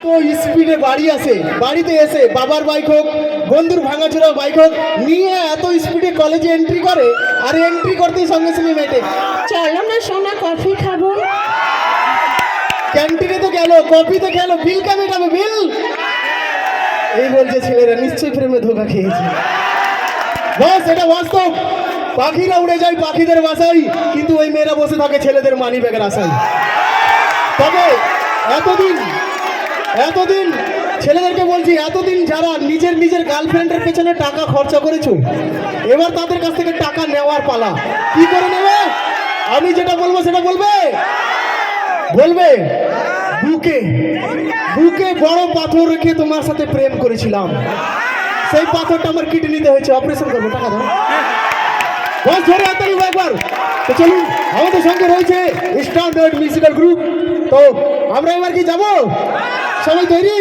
তো স্পিডে বাড়ি আসে, বাড়িতে এসে বাবার বাইক হোক বন্ধুর ভাঙাচোরা বাইক হোক নিয়ে এত স্পিডে কলেজে এন্ট্রি করে, আর এন্ট্রি করতেই সঙ্গে সঙ্গে মেটে। চলো না সোনা কফি খাবো। ক্যান্টিনে তো গেল, কফিতে গেল, বিল কে মেটাবে বিল? এই বলছে ছেলেরা, নিশ্চয়ই প্রেমে ধোকা খেয়েছে। বস, এটা বাস্তব। পাখিরা উড়ে যায় পাখিদের বাসায়, কিন্তু ওই মেয়েরা বসে থাকে ছেলেদের মানি ব্যাগের আশায়। তবে এতদিন ছেলেদেরকে বলছি, এতদিন যারা নিজের গার্লফ্রেন্ডের পেছনে টাকা খরচা করেছো, এবার তাদের কাছ থেকে টাকা নেওয়ার পালা। কি করে নেবে? আমি যেটা বলবো সেটা বলবে। বুকে বড় পাথর রেখে তোমার সাথে প্রেম করেছিলাম, সেই পাথরটা আমার কিডনিতে হয়েছে, অপারেশন করবো, টাকা দাও। বস ধরে হাতালি একবার। তো চলুন, আমাদের সঙ্গে রয়েছে স্ট্যান্ডার্ড মিউজিক্যাল গ্রুপ। তো আমরা এবার কি যাবো? সবাই তৈরি?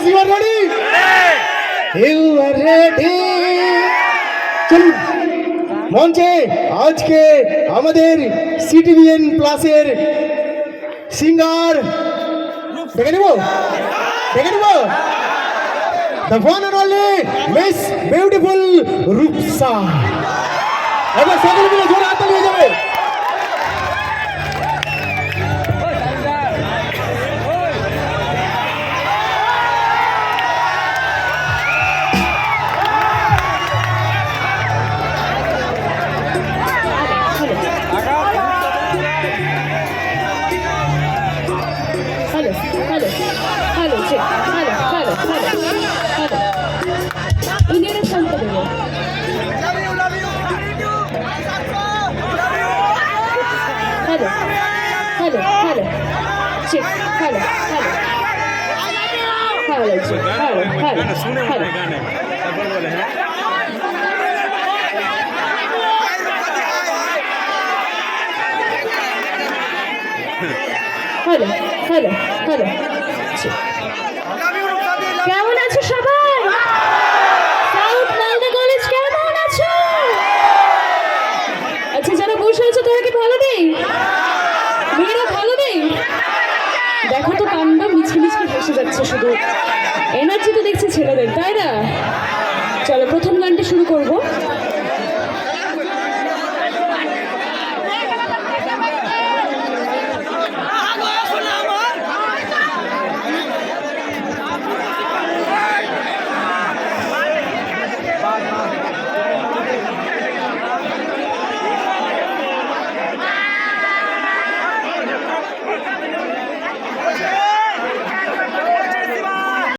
You are ready? You are ready? চলুন মঞ্চে আজকে আমাদের সিটিভিএন প্লাসের সিঙ্গার দেখে নেব the one and only Miss Beautiful Rupsa. এবার সকলে মিলে জোরে হাততালি হয়ে যাবে। হ্যালো চেক, হ্যালো ইন্ডিয়ানের ফোনটা দেবো। Hello check, hello check.